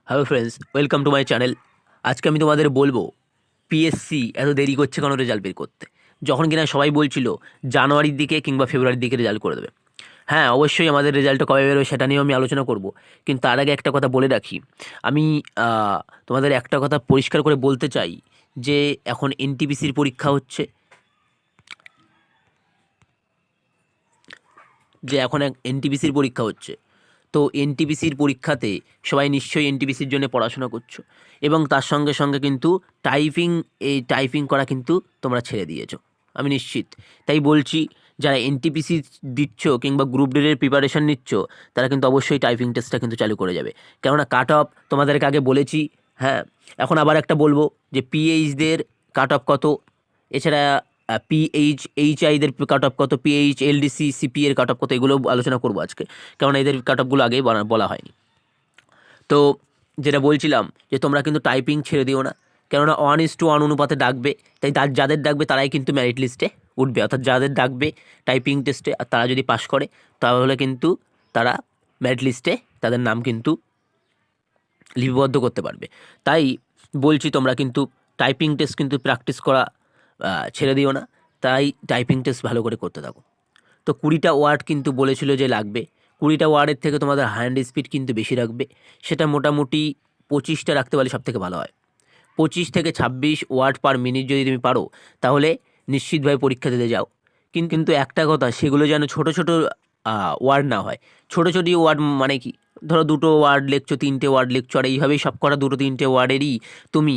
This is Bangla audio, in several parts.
Hello friends, welcome to my channel. আজকে আমি তোমাদের বলবো পিএসসি এত দেরি করছে কেন রেজাল্ট বের করতে, যখন কিনা সবাই বলছিল জানুয়ারির দিকে কিংবা ফেব্রুয়ারির দিকে রেজাল্ট করে দেবে। হ্যাঁ, অবশ্যই আমাদের রেজাল্টটা কবে বেরোবে সেটা নিয়েও আমি আলোচনা করব, কিন্তু তার আগে একটা কথা বলে রাখি। আমি তোমাদের একটা কথা পরিষ্কার করে বলতে চাই যে এখন এনটিপিসির পরীক্ষা হচ্ছে, এনটিপিসির পরীক্ষা হচ্ছে। তো এনটিপিসির পরীক্ষাতে সবাই নিশ্চয়ই এনটিপিসির জন্য পড়াশোনা করছো, এবং তার সঙ্গে সঙ্গে কিন্তু টাইপিং করা কিন্তু তোমরা ছেড়ে দিয়েছো, আমি নিশ্চিত। তাই বলছি, যারা এনটিপিসি দিচ্ছ কিংবা গ্রুপ ডির প্রিপারেশন নিচ্ছ, তারা কিন্তু অবশ্যই টাইপিং টেস্টটা কিন্তু চালু করে যাবে। কেননা কাট অফ তোমাদেরকে আগে বলেছি। হ্যাঁ, এখন আবার একটা বলবো যে পিএইচদের কাট অফ কত, এছাড়া এইচআইদের কাট অফ কত, এলডিসি সিপি এর কাট অফ কত, এগুলো আলোচনা করবো আজকে, কারণ এদের কাট অফগুলো আগেই বলা হয়নি। তো যেটা বলছিলাম যে তোমরা কিন্তু টাইপিং ছেড়ে দিও না, কেননা 1:1 অনুপাতে ডাকবে। তাই যাদের ডাকবে তারাই কিন্তু মেরিট লিস্টে উঠবে, অর্থাৎ যাদের ডাকবে টাইপিং টেস্টে আর তারা যদি পাশ করে, তাহলে কিন্তু তারা মেরিট লিস্টে তাদের নাম কিন্তু লিপিবদ্ধ করতে পারবে। তাই বলছি, তোমরা কিন্তু টাইপিং টেস্ট কিন্তু প্র্যাকটিস করা ছেড়ে দিও না। তাই টাইপিং টেস্ট ভালো করে করতে থাকো। তো 20টা ওয়ার্ড কিন্তু বলেছিল যে লাগবে। 20টা ওয়ার্ডের থেকে তোমাদের হ্যান্ড স্পিড কিন্তু বেশি রাখবে, সেটা মোটামুটি 25টা রাখতে পারলে সব থেকে ভালো হয়। 25 থেকে 26 ওয়ার্ড পার মিনিট যদি তুমি পারো, তাহলে নিশ্চিতভাবে পরীক্ষা দিতে যাও। কিন্তু একটা কথা, সেগুলো যেন ছোট ছোট ওয়ার্ড না হয়। ছোট ছোট ওয়ার্ড মানে কি, ধরো 2টো ওয়ার্ড লিখছো, 3টে ওয়ার্ড লিখছো, আর এইভাবেই সব করা 2-3টে ওয়ার্ডেরই তুমি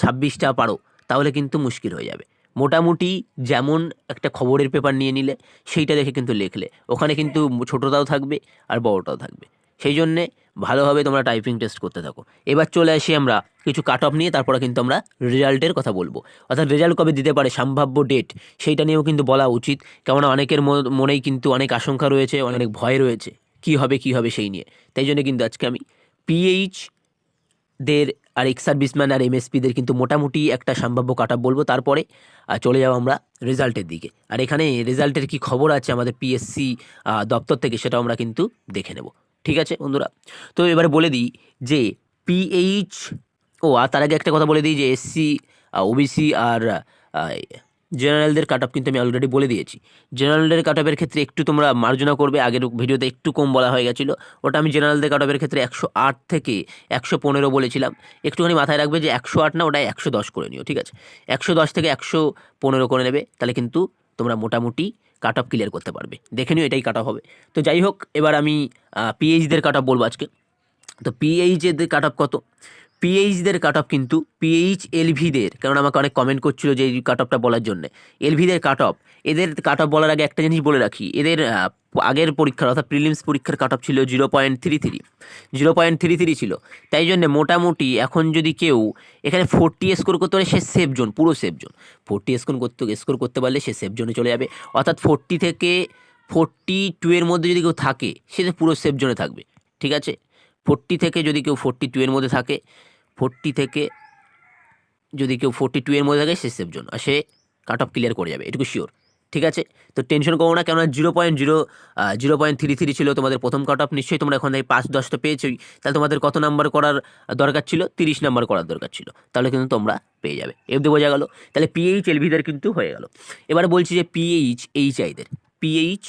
26টা পারো, তাহলে কিন্তু মুশকিল হয়ে যাবে। মোটামুটি যেমন একটা খবরের পেপার নিয়ে নিলে, সেইটা দেখে কিন্তু লিখলে, ওখানে কিন্তু ছোটোটাও থাকবে আর বড়টাও থাকবে। সেই জন্যে ভালোভাবে তোমরা টাইপিং টেস্ট করতে থাকো। এবার চলে আসি আমরা কিছু কাট অফ নিয়ে, তারপরে কিন্তু আমরা রেজাল্টের কথা বলবো। অর্থাৎ রেজাল্ট কবে দিতে পারে, সম্ভাব্য ডেট, সেইটা নিয়েও কিন্তু বলা উচিত। কেননা অনেকের মনেই কিন্তু অনেক আশঙ্কা রয়েছে, অনেক ভয় রয়েছে কী হবে সেই নিয়ে। তাই জন্য কিন্তু আজকে আমি পিএইচ দের আর এক্স সার্ভিসম্যান আর এমএসপিদের কিন্তু মোটামুটি একটা সম্ভাব্য কাট অফ বলবো, তারপরে চলে যাবো আমরা রেজাল্টের দিকে। আর এখানে রেজাল্টের কি খবর আছে আমাদের পিএসসি দপ্তর থেকে, সেটাও আমরা কিন্তু দেখে নেব। ঠিক আছে বন্ধুরা, তো এবারে বলে দিই যে পিএইচ, আর তার আগে একটা কথা বলে দিই যে এসসি, ওবিসি আর জেনারেলদের কাট অফ কিন্তু আমি অলরেডি বলে দিয়েছি। জেনারেলদের কাট অফের ক্ষেত্রে একটু তোমরা মার্জনা করবে, আগের ভিডিওতে একটু কম বলা হয়ে গেছিলো। ওটা আমি জেনারেলদের কাট অফের ক্ষেত্রে 108 থেকে 115 বলেছিলাম। একটুখানি মাথায় রাখবে যে 108 না, ওটা 110 করে নিও, ঠিক আছে? 110 থেকে 115 করে নেবে, তাহলে কিন্তু তোমরা মোটামুটি কাট অফ ক্লিয়ার করতে পারবে। দেখে নিও, এটাই কাট অফ হবে। তো যাই হোক, এবার আমি পিএইচদের কাট অফ বলবো আজকে। তো পিএইচদের কাট অফ কত? পিএইচদের কাট অফ কিন্তু পিএইচ এলভিদের, কারণ আমাকে অনেক কমেন্ট করছিল যে এই কাট অফটা বলার জন্য। এলভিদের কাট অফ, এদের কাট অফ বলার আগে একটা জিনিস বলে রাখি, এদের আগের পরীক্ষার অর্থাৎ প্রিলিমস পরীক্ষার কাট অফ ছিল 0.33 ছিল। তাই জন্য মোটামুটি এখন যদি কেউ এখানে 40 স্কোর করতে পারে, সে সেফ জোন, পুরো সেফ জোন। 40 স্কোর করতে পারলে সে সেফ জোনে চলে যাবে। অর্থাৎ 40 থেকে 42 এর মধ্যে যদি কেউ থাকে, সে পুরো সেফ জোনে থাকবে, ঠিক আছে? 40 থেকে যদি কেউ 42 এর মধ্যে থাকে, 40 থেকে যদি কেউ 42 এর মধ্যে থাকে, সে সেফ জোন, আর সে কাট অফ ক্লিয়ার করে যাবে, এটুকু শিওর। ঠিক আছে, তো টেনশন করো না, কেননা 0.33 ছিল তোমাদের প্রথম কাট অফ। নিশ্চয়ই তোমরা এখন থেকে 5-10 তো পেয়েছোই, তাহলে তোমাদের কত নাম্বার করার দরকার ছিল? 30 নাম্বার করার দরকার ছিল, তাহলে কিন্তু তোমরা পেয়ে যাবে। এমনি বোঝা গেল। তাহলে পিএইচ এলভিদের কিন্তু হয়ে গেল। এবারে বলছি যে পিএইচ এইচআইদের, পিএইচ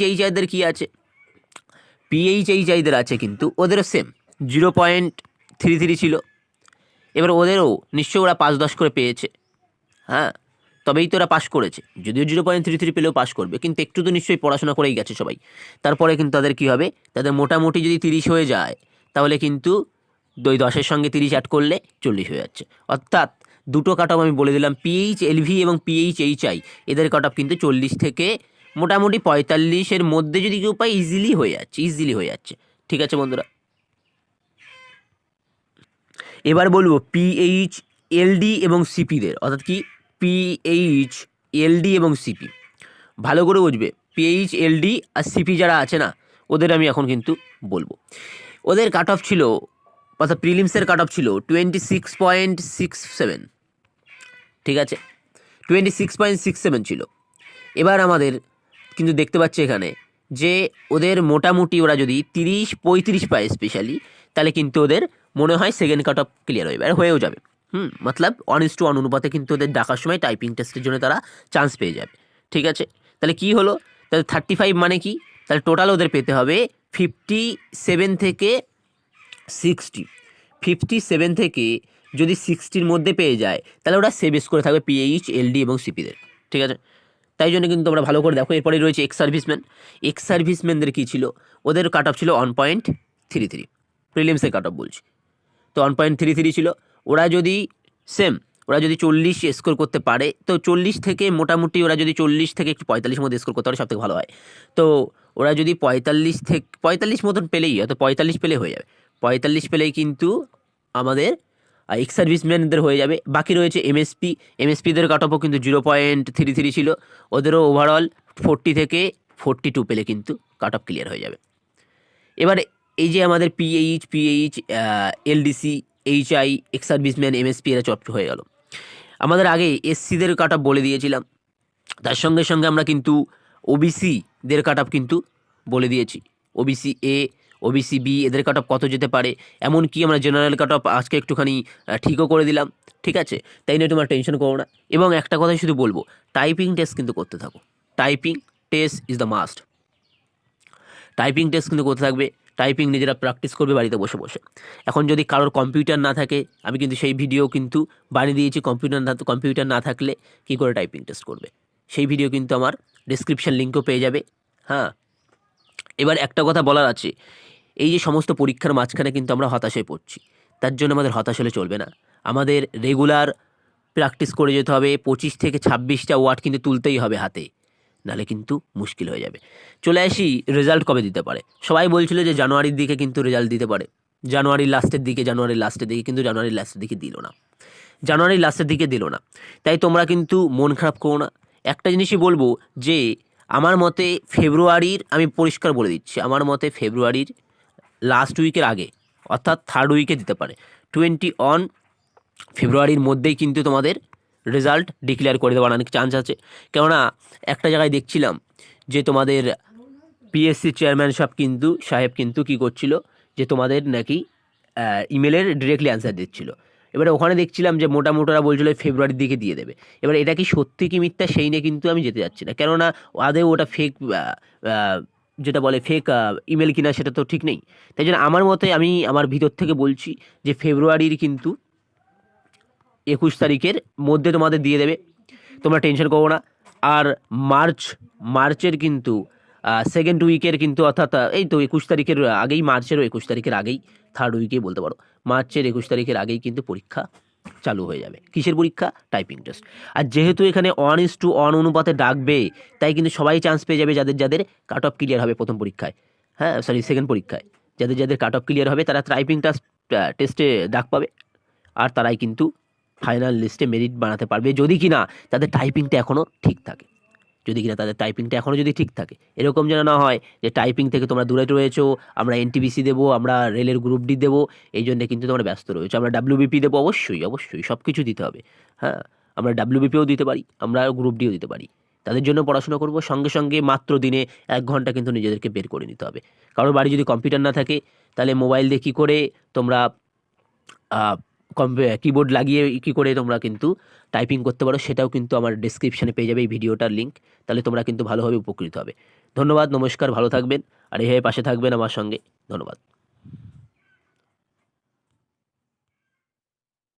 এইচআইদের কী আছে? পিএইচআইদের আছে কিন্তু ওদেরও সেম 0.33 ছিল। এবার ওদেরও নিশ্চয়ই ওরা 5-10 করে পেয়েছে, হ্যাঁ, তবেই তো ওরা পাস করেছে। যদিও 0.33 পেলেও পাস করবে, কিন্তু একটু তো নিশ্চয়ই পড়াশোনা করেই গেছে সবাই। তারপরে কিন্তু তাদের কী হবে, তাদের মোটামুটি যদি 30 হয়ে যায়, তাহলে কিন্তু 10-এর সঙ্গে 30 অ্যাড করলে 40 হয়ে যাচ্ছে। অর্থাৎ দুটো কাট অফ আমি বলে দিলাম, পিএইচ এলভি এবং পিএইচ এইচআই, এদের কাট অফ কিন্তু 40 থেকে মোটামুটি 45-এর মধ্যে যদি কেউ পায়, ইজিলি হয়ে যাচ্ছে। ঠিক আছে বন্ধুরা, এবার বলবো পিএইচ এলডি এবং সিপিদের, অর্থাৎ কি পিএইচ এলডি এবং সিপি। ভালো করে বুঝবে, পিএইচ এলডি আর সিপি যারা আছে না, ওদের আমি এখন কিন্তু বলবো। ওদের কাট অফ ছিল, অর্থাৎ প্রিলিমসের কাট অফ ছিল 26.67, ঠিক আছে? 26.67 ছিল। এবার আমাদের কিন্তু দেখতে পাচ্ছি এখানে যে ওদের মোটামুটি ওরা যদি 30-35 পায় স্পেশালি, তাহলে কিন্তু ওদের মনে হয় সেকেন্ড কাট অফ ক্লিয়ার হয়ে যাবে, আর হয়েও যাবে। মতলব 1:1 অনুপাতে কিন্তু ওদের ডাকার সময় টাইপিং টেস্টের জন্য তারা চান্স পেয়ে যাবে। ঠিক আছে, তাহলে কি হলো, তাহলে 35 মানে কি, তাহলে টোটাল ওদের পেতে হবে 57 থেকে 60। 57 থেকে যদি 60-র মধ্যে পেয়ে যায় তাহলে ওরা সেভ স্কোরে থাকবে পিএইচ, এলডি এবং সিপিদের। ঠিক আছে, তাই জন্য কিন্তু তোমরা ভালো করে দেখো। এরপরে রয়েছে এক্স সার্ভিসম্যান। এক্স সার্ভিসম্যানদের কী ছিল, ওদের কাট অফ ছিল 1.33, প্রিলিমসের কাট অফ বলছি। তো 1.33 ছিল। ওরা যদি ওরা যদি 40 স্কোর করতে পারে, তো 40 থেকে মোটামুটি ওরা যদি 40 থেকে একটু 45 মধ্যে স্কোর করতে পারে সবথেকে ভালো হয়। তো ওরা যদি 45 মতন পেলেই, হয়তো 45 পেলে হয়ে যাবে, 45 পেলেই কিন্তু আমাদের এক্স সার্ভিসম্যানদের হয়ে যাবে। বাকি রয়েছে এমএসপিদের কাট অফও কিন্তু 0.33 ছিল, ওদেরও ওভারঅল 40 থেকে 42 পেলে কিন্তু কাট অফ ক্লিয়ার হয়ে যাবে। এবারে এই যে আমাদের pH, LDC, HI, ex serviceman, MSP এরা চট হয়ে গেল। আমাদের আগে এসসিদের কাট অফ বলে দিয়েছিলাম, তার সঙ্গে সঙ্গে আমরা কিন্তু ওবিসিদের কাট অফ কিন্তু বলে দিয়েছি। ওবিসি এ, ওবিসি বি এদের কাট অফ কত যেতে পারে, এমনকি আমরা জেনারেল কাট অফ আজকে একটুখানি ঠিকও করে দিলাম। ঠিক আছে, তাই নিয়ে তোমার টেনশন করো না। এবং একটা কথাই শুধু বলবো, টাইপিং টেস্ট কিন্তু করতে থাকো। Typing test is the must. Typing test কিন্তু করতে থাকবে, টাইপিং নিজেরা প্র্যাকটিস করবে বাড়িতে বসে বসে। এখন যদি কারোর কম্পিউটার না থাকে, আমি কিন্তু সেই ভিডিও কিন্তু বানিয়ে দিয়েছি। কম্পিউটার না থাকলে কী করে টাইপিং টেস্ট করবে, সেই ভিডিও কিন্তু আমার ডিসক্রিপশান লিঙ্কও পেয়ে যাবে। হ্যাঁ, এবার একটা কথা বলার আছে, এই যে সমস্ত পরীক্ষার মাঝখানে কিন্তু আমরা হতাশায় পড়ছি, তার জন্য আমাদের হতাশ হলে চলবে না। আমাদের রেগুলার প্র্যাকটিস করে যেতে হবে। 25 থেকে 26টা ওয়ার্ড কিন্তু তুলতেই হবে হাতে, নাহলে কিন্তু মুশকিল হয়ে যাবে। চলে আসি রেজাল্ট কবে দিতে পারে। সবাই বলছিল যে জানুয়ারির দিকে কিন্তু রেজাল্ট দিতে পারে, জানুয়ারির লাস্টের দিকে কিন্তু জানুয়ারির লাস্টের দিকে দিল না। তাই তোমরা কিন্তু মন খারাপ করো না। একটা জিনিসই বলবো যে আমার মতে ফেব্রুয়ারির, আমি পরিষ্কার বলে দিচ্ছি, আমার মতে ফেব্রুয়ারির লাস্ট উইকের আগে, অর্থাৎ 3rd উইকে দিতে পারে। 21 ফেব্রুয়ারির মধ্যেই কিন্তু তোমাদের রেজাল্ট ডিক্লেয়ার করে দেওয়ার অনেক চান্স আছে। কেননা একটা জায়গায় দেখছিলাম যে তোমাদের পিএসসি চেয়ারম্যান সাহেব কিন্তু কী করছিল, যে তোমাদের নাকি ইমেলের ডিরেক্টলি অ্যান্সার দিচ্ছিল। এবারে ওখানে দেখছিলাম যে মোটামুটিরা বলছিল ফেব্রুয়ারির দিকে দিয়ে দেবে। এবার এটা কি সত্যি কি মিথ্যা সেই নিয়ে কিন্তু আমি যেতে যাচ্ছি না, কেননা আদেও ওটা ফেক, যেটা বলে ফেক ইমেল কিনা সেটা তো ঠিক নেই। তাই জন্য আমার মতে, আমি আমার ভিতর থেকে বলছি যে ফেব্রুয়ারির কিন্তু 21 তারিখের মধ্যে তোমাদের দিয়ে দেবে, তোমরা টেনশন করো না। আর মার্চের কিন্তু 2nd উইকের কিন্তু, অর্থাৎ এই তো 21 তারিখের আগেই, মার্চেরও 21 তারিখের আগেই, 3rd উইকেই বলতে পারো, মার্চের 21 তারিখের আগেই কিন্তু পরীক্ষা চালু হয়ে যাবে। কিসের পরীক্ষা? Typing test. আর যেহেতু এখানে 1:1 অনুপাতে ডাকবে, তাই কিন্তু সবাই চান্স পেয়ে যাবে যাদের কাট অফ ক্লিয়ার হবে প্রথম পরীক্ষায়, সেকেন্ড পরীক্ষায়। যাদের কাট অফ ক্লিয়ার হবে তারা টাইপিং টেস্টে ডাক পাবে, আর তারাই কিন্তু ফাইনাল লিস্টে মেরিট বানাতে পারবে, যদি কিনা তাদের টাইপিংটা এখনও ঠিক থাকে। যদি ঠিক থাকে, এরকম যেন না হয় যে টাইপিং থেকে তোমরা দূরে রয়েছো, আমরা এনটিপিসি দেবো, আমরা রেলের গ্রুপ ডি দেবো, এই জন্য কিন্তু তোমরা ব্যস্ত রয়েছো। আমরা ডাব্লিউবিপি দেবো, অবশ্যই সব কিছু দিতে হবে। হ্যাঁ, আমরা ডাব্লিউবিপিও দিতে পারি, আমরা গ্রুপ ডিও দিতে পারি। তাদের জন্য পড়াশোনা করবো, সঙ্গে সঙ্গে মাত্র দিনে 1 ঘন্টা কিন্তু নিজেদেরকে বের করে নিতে হবে। কারোর বাড়ি যদি কম্পিউটার না থাকে, তাহলে মোবাইল দিয়ে কী করে তোমরা কিবোর্ড লাগিয়ে কী করে তোমরা কিন্তু টাইপিং করতে পারো, সেটাও কিন্তু আমার ডেসক্রিপশানে পেয়ে যাবে এই ভিডিওটার লিঙ্ক। তাহলে তোমরা কিন্তু ভালোভাবে উপকৃত হবে। ধন্যবাদ, নমস্কার, ভালো থাকবেন, আর এইভাবে পাশে থাকবেন আমার সঙ্গে। ধন্যবাদ।